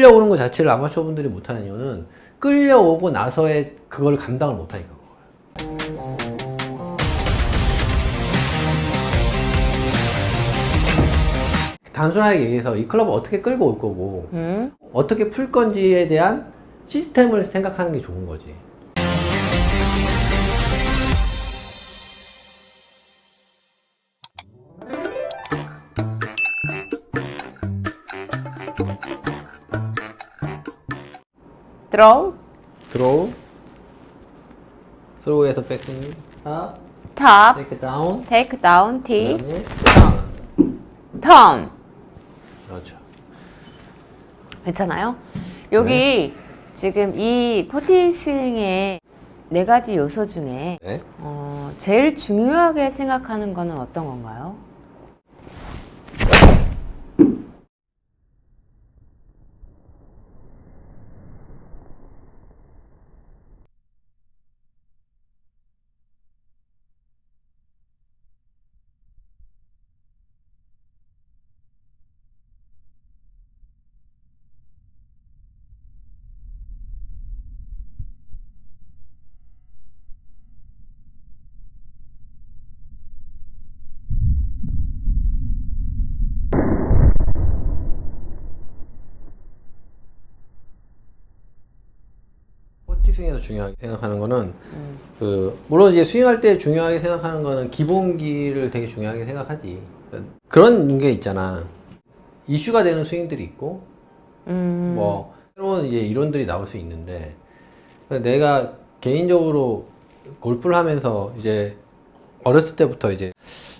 끌려오는 것 자체를 아마추어 분들이 못하는 이유는 끌려오고 나서의 그걸 감당을 못하니까. 단순하게 얘기해서 이 클럽을 어떻게 끌고 올 거고 어떻게 풀 건지에 대한 시스템을 생각하는 게 좋은 거지. 드로우, 드로우, 스로우에서 백스윙, 탑, 탑, 테이크 다운, 테이크 다운, 티, 그다음에 턴. 턴. 그렇죠. 괜찮아요? 여기 지금 이 포티 스윙의 4가지 요소 중에 네. 제일 중요하게 생각하는 거는 어떤 건가요? 포티 스윙에서 중요하게 생각하는 거는 물론 이제 스윙할 때 중요하게 생각하는 거는 기본기를 되게 중요하게 생각하지. 그런 게 있잖아. 이슈가 되는 스윙들이 있고 뭐 새로운 이제 이론들이 나올 수 있는데 내가 개인적으로 골프를 하면서 이제 어렸을 때부터 이제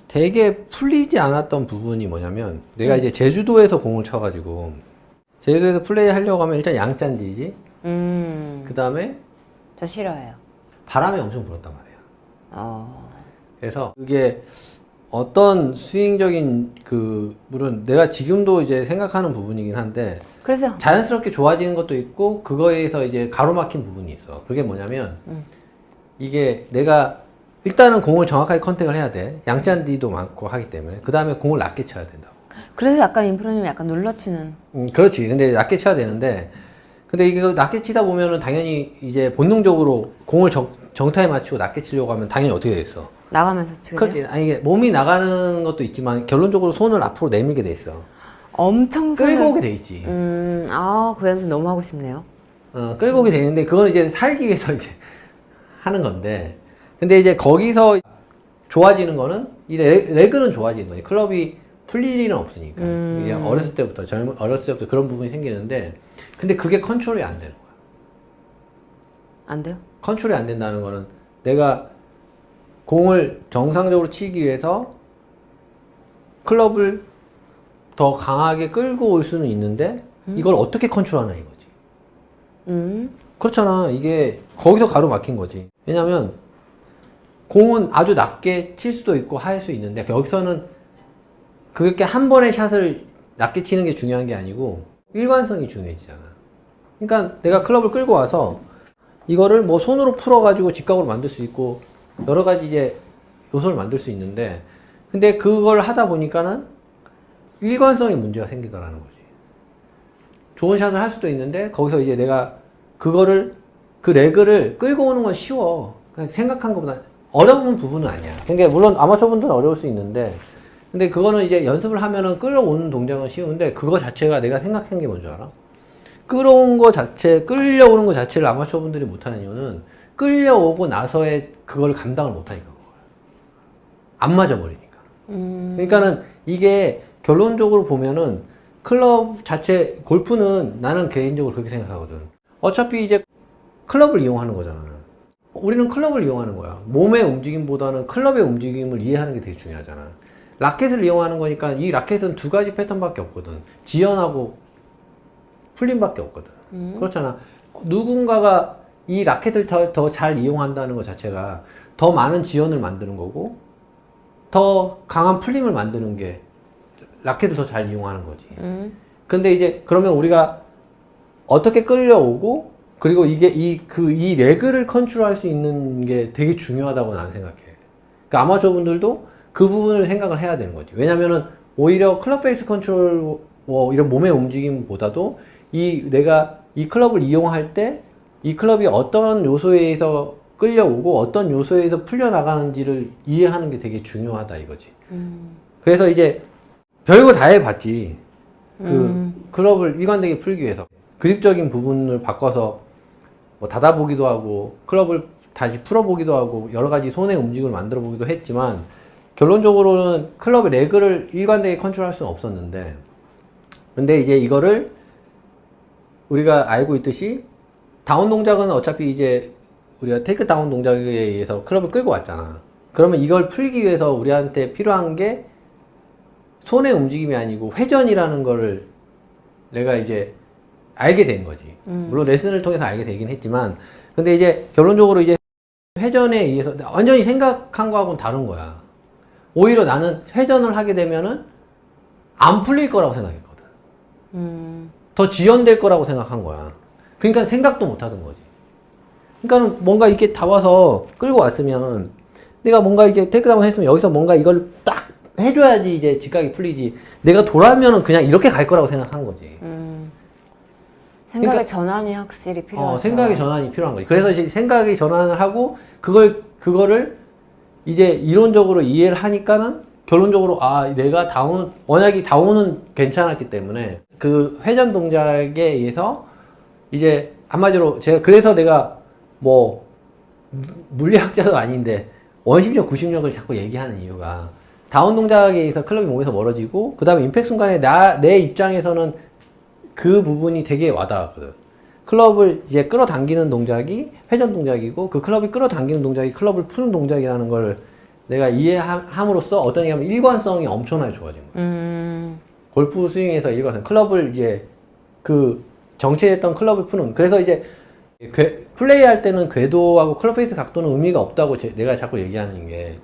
되게 풀리지 않았던 부분이 뭐냐면 내가 이제 제주도에서 공을 쳐가지고 제주도에서 플레이 하려고 하면 일단 양짠지지. 그 다음에 저 싫어해요. 바람이 엄청 불었단 말이야. 그래서 그게 어떤 스윙적인 물론 내가 지금도 이제 생각하는 부분이긴 한데 그래서 자연스럽게 좋아지는 것도 있고 그거에서 이제 가로막힌 부분이 있어. 그게 뭐냐면 이게 내가 일단은 공을 정확하게 컨택을 해야 돼. 양짠디도 많고 하기 때문에. 그 다음에 공을 낮게 쳐야 된다고. 그래서 약간 인프로님이 약간 눌러치는. 그렇지. 근데 낮게 쳐야 되는데 근데 이게 낮게 치다 보면은 당연히 이제 본능적으로 공을 정타에 맞추고 낮게 치려고 하면 당연히 어떻게 되겠어? 나가면서 치거든요. 그렇지. 아니 이게 몸이 나가는 것도 있지만 결론적으로 손을 앞으로 내밀게 돼 있어. 엄청 끌고 오게 돼 있지. 그 연습 너무 하고 싶네요. 끌고 오게 돼 있는데 그건 이제 살기 위해서 이제 하는 건데 근데 이제 거기서 좋아지는 거는 이 레그는 좋아지는 거지. 클럽이 풀릴 일은 없으니까. 이게 어렸을 때부터 어렸을 때부터 그런 부분이 생기는데 근데 그게 컨트롤이 안 되는 거야. 안 돼요? 컨트롤이 안 된다는 거는 내가 공을 정상적으로 치기 위해서 클럽을 더 강하게 끌고 올 수는 있는데 이걸 어떻게 컨트롤하나 이거지. 그렇잖아. 이게 거기서 가로막힌 거지. 왜냐면 공은 아주 낮게 칠 수도 있고 할 수 있는데 여기서는 그렇게 한 번의 샷을 낮게 치는 게 중요한 게 아니고 일관성이 중요해지잖아. 그러니까 내가 클럽을 끌고 와서 이거를 뭐 손으로 풀어가지고 직각으로 만들 수 있고 여러 가지 이제 요소를 만들 수 있는데 근데 그걸 하다 보니까는 일관성에 문제가 생기더라는 거지. 좋은 샷을 할 수도 있는데 거기서 이제 내가 그거를 그 레그를 끌고 오는 건 쉬워. 그냥 생각한 것보다 어려운 부분은 아니야. 그러니까 물론 아마추어 분들은 어려울 수 있는데 근데 그거는 이제 연습을 하면은 끌어오는 동작은 쉬운데 그거 자체가 내가 생각한 게 뭔지 알아? 끌어온 거 자체, 끌려오는 거 자체를 아마추어 분들이 못하는 이유는 끌려오고 나서의 그걸 감당을 못하니까. 안 맞아버리니까. 그러니까는 이게 결론적으로 보면은 클럽 자체, 골프는 나는 개인적으로 그렇게 생각하거든. 어차피 이제 클럽을 이용하는 거잖아. 우리는 클럽을 이용하는 거야. 몸의 움직임보다는 클럽의 움직임을 이해하는 게 되게 중요하잖아. 라켓을 이용하는 거니까 이 라켓은 2가지 패턴밖에 없거든. 지연하고 풀림밖에 없거든. 그렇잖아. 누군가가 이 라켓을 더 잘 이용한다는 것 자체가 더 많은 지연을 만드는 거고 더 강한 풀림을 만드는 게 라켓을 더 잘 이용하는 거지. 근데 이제 그러면 우리가 어떻게 끌려오고 그리고 이게 이 레그를 컨트롤할 수 있는 게 되게 중요하다고 나는 생각해. 그러니까 아마추어 분들도 그 부분을 생각을 해야 되는 거지. 왜냐면은 오히려 클럽 페이스 컨트롤 뭐 이런 몸의 움직임보다도 내가 이 클럽을 이용할 때 이 클럽이 어떤 요소에 의해서 끌려오고 어떤 요소에서 풀려나가는지를 이해하는 게 되게 중요하다 이거지. 그래서 이제 별거 다 해봤지. 클럽을 일관되게 풀기 위해서. 그립적인 부분을 바꿔서 뭐 닫아보기도 하고, 클럽을 다시 풀어보기도 하고, 여러 가지 손의 움직임을 만들어 보기도 했지만, 결론적으로는 클럽의 레그를 일관되게 컨트롤할 수는 없었는데, 근데 이제 이거를 우리가 알고 있듯이, 다운 동작은 어차피 이제 우리가 테이크 다운 동작에 의해서 클럽을 끌고 왔잖아. 그러면 이걸 풀기 위해서 우리한테 필요한 게 손의 움직임이 아니고 회전이라는 거를 내가 이제 알게 된 거지. 물론 레슨을 통해서 알게 되긴 했지만, 근데 이제 결론적으로 이제 회전에 의해서 완전히 생각한 거하고는 다른 거야. 오히려 나는 회전을 하게 되면은 안 풀릴 거라고 생각했거든. 더 지연될 거라고 생각한 거야. 그러니까 생각도 못 하던 거지. 그러니까는 뭔가 이렇게 다 와서 끌고 왔으면 내가 뭔가 이게 테이크다운 했으면 여기서 뭔가 이걸 딱 해줘야지 이제 직각이 풀리지. 내가 돌아오면은 그냥 이렇게 갈 거라고 생각한 거지. 생각의 그러니까, 전환이 확실히 필요하죠. 생각의 전환이 필요한 거지. 그래서 이제 생각의 전환을 하고 그거를 이제 이론적으로 이해를 하니까는 결론적으로 내가 원약이 다운은 괜찮았기 때문에 그 회전 동작에 의해서 이제 한마디로 그래서 내가 뭐 물리학자도 아닌데 원심력, 구심력을 자꾸 얘기하는 이유가 다운 동작에 의해서 클럽이 몸에서 멀어지고 그 다음에 임팩트 순간에 내 입장에서는 그 부분이 되게 와닿았거든. 클럽을 이제 끌어당기는 동작이 회전 동작이고 그 클럽이 끌어당기는 동작이 클럽을 푸는 동작이라는 걸 내가 이해함으로써 어떤 얘기하면 일관성이 엄청나게 좋아진 거야. 골프 스윙에서 일관성. 클럽을 이제 그 정체했던 클럽을 푸는. 그래서 이제 플레이할 때는 궤도하고 클럽 페이스 각도는 의미가 없다고 내가 자꾸 얘기하는 게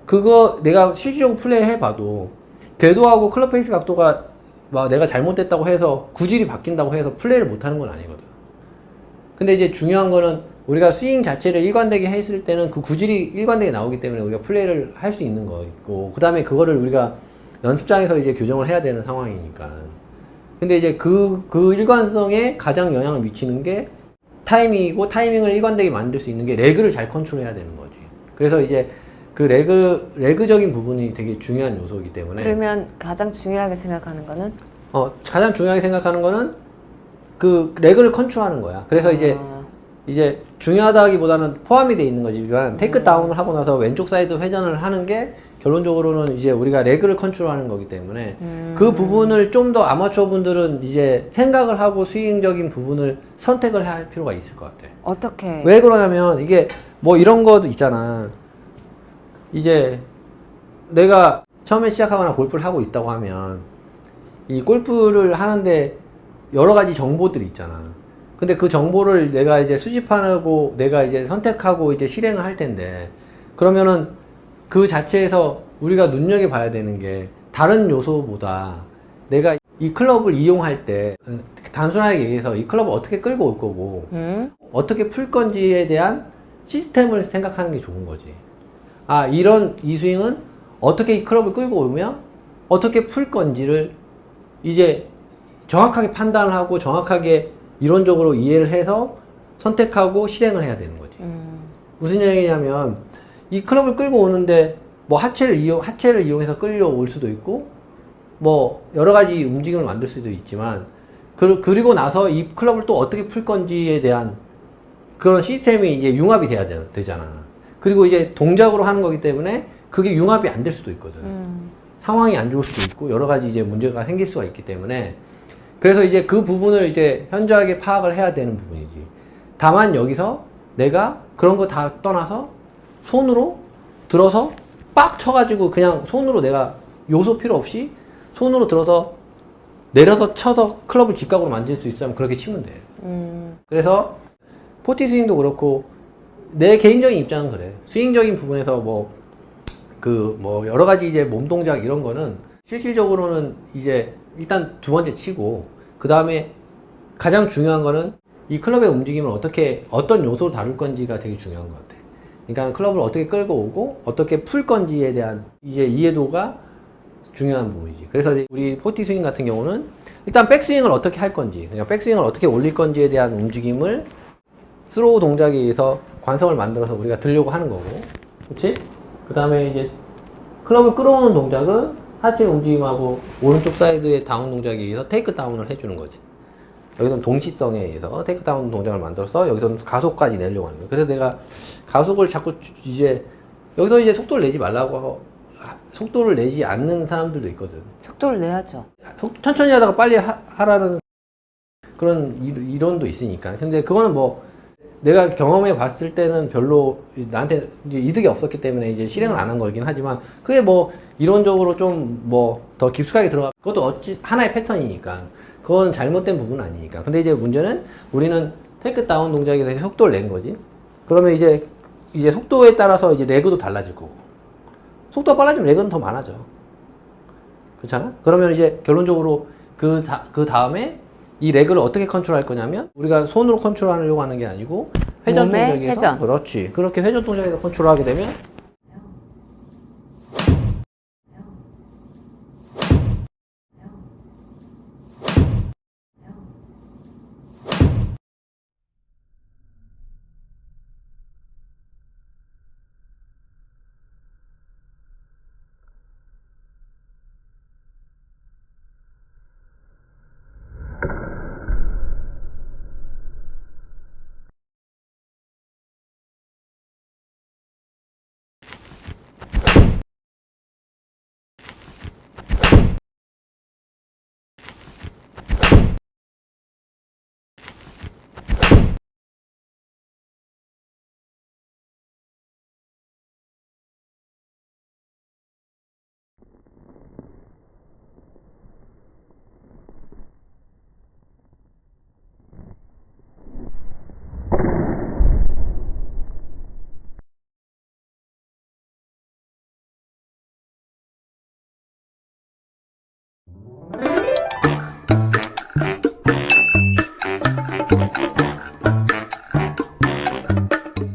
그거 내가 실질적으로 플레이 해봐도 궤도하고 클럽 페이스 각도가 막 내가 잘못됐다고 해서 구질이 바뀐다고 해서 플레이를 못하는 건 아니거든. 근데 이제 중요한 거는 우리가 스윙 자체를 일관되게 했을 때는 그 구질이 일관되게 나오기 때문에 우리가 플레이를 할 수 있는 거고 그 다음에 그거를 우리가 연습장에서 이제 교정을 해야 되는 상황이니까. 근데 이제 그 일관성에 가장 영향을 미치는 게 타이밍이고 타이밍을 일관되게 만들 수 있는 게 레그를 잘 컨트롤해야 되는 거지. 그래서 이제 그 레그적인 부분이 되게 중요한 요소이기 때문에. 그러면 가장 중요하게 생각하는 거는? 가장 중요하게 생각하는 거는 그 레그를 컨트롤하는 거야. 그래서 이제 중요하다기보다는 포함이 돼 있는 거지만 테이크 다운을 하고 나서 왼쪽 사이드 회전을 하는 게 결론적으로는 이제 우리가 레그를 컨트롤하는 거기 때문에 그 부분을 좀 더 아마추어 분들은 이제 생각을 하고 스윙적인 부분을 선택을 할 필요가 있을 것 같아. 어떻게? 왜 그러냐면 이게 뭐 이런 것도 있잖아. 이제 내가 처음에 시작하거나 골프를 하고 있다고 하면 이 골프를 하는데 여러 가지 정보들이 있잖아. 근데 그 정보를 내가 이제 수집하고 내가 이제 선택하고 이제 실행을 할 텐데 그러면은 그 자체에서 우리가 눈여겨봐야 되는 게 다른 요소보다 내가 이 클럽을 이용할 때 단순하게 얘기해서 이 클럽을 어떻게 끌고 올 거고 어떻게 풀 건지에 대한 시스템을 생각하는 게 좋은 거지. 이 스윙은 어떻게 이 클럽을 끌고 오면 어떻게 풀 건지를 이제 정확하게 판단을 하고 정확하게 이론적으로 이해를 해서 선택하고 실행을 해야 되는 거지. 무슨 얘기냐면 이 클럽을 끌고 오는데 뭐 하체를 이용해서 끌려올 수도 있고 뭐 여러 가지 움직임을 만들 수도 있지만 그리고 나서 이 클럽을 또 어떻게 풀 건지에 대한 그런 시스템이 이제 융합이 돼야 되잖아. 그리고 이제 동작으로 하는 거기 때문에 그게 융합이 안 될 수도 있거든. 상황이 안 좋을 수도 있고 여러 가지 이제 문제가 생길 수가 있기 때문에 그래서 이제 그 부분을 이제 현저하게 파악을 해야 되는 부분이지. 다만 여기서 내가 그런 거 다 떠나서 손으로 들어서 빡 쳐가지고 그냥 손으로 내가 요소 필요 없이 손으로 들어서 내려서 쳐서 클럽을 직각으로 만질 수 있으면 그렇게 치면 돼. 그래서 포티 스윙도 그렇고 내 개인적인 입장은 그래. 스윙적인 부분에서 뭐 여러 가지 이제 몸 동작 이런 거는 실질적으로는 이제 일단 두 번째 치고 그 다음에 가장 중요한 거는 이 클럽의 움직임을 어떤 요소로 다룰 건지가 되게 중요한 것 같아. 그러니까 클럽을 어떻게 끌고 오고 어떻게 풀 건지에 대한 이제 이해도가 중요한 부분이지. 그래서 이제 우리 포티 스윙 같은 경우는 일단 백스윙을 어떻게 할 건지, 그러니까 백스윙을 어떻게 올릴 건지에 대한 움직임을 스로우 동작에 의해서 관성을 만들어서 우리가 들려고 하는 거고, 그렇지? 그 다음에 이제 클럽을 끌어오는 동작은 하체 움직임하고 오른쪽 사이드의 다운 동작에 의해서 테이크 다운을 해주는 거지. 여기서는 동시성에 의해서 테이크 다운 동작을 만들어서 여기서는 가속까지 내려고 하는 거야. 그래서 내가 가속을 자꾸 이제 여기서 이제 속도를 내지 말라고 하고 속도를 내지 않는 사람들도 있거든. 속도를 내야죠. 천천히 하다가 빨리 하라는 그런 이론도 있으니까. 근데 그거는 뭐 내가 경험해 봤을 때는 별로 나한테 이제 이득이 없었기 때문에 이제 실행을 안 한 거긴 하지만 그게 뭐 이론적으로 좀 뭐 더 깊숙하게 들어가 그것도 어찌 하나의 패턴이니까 그건 잘못된 부분은 아니니까. 근데 이제 문제는 우리는 테이크 다운 동작에서 속도를 낸 거지. 그러면 이제 속도에 따라서 이제 레그도 달라질 거고 속도가 빨라지면 레그는 더 많아져. 그렇잖아? 그러면 이제 결론적으로 그 다음에 이 레그를 어떻게 컨트롤할 거냐면 우리가 손으로 컨트롤하려고 하는 게 아니고 회전 몸의 동작에서 회전. 그렇지. 그렇게 회전 동작에서 컨트롤하게 되면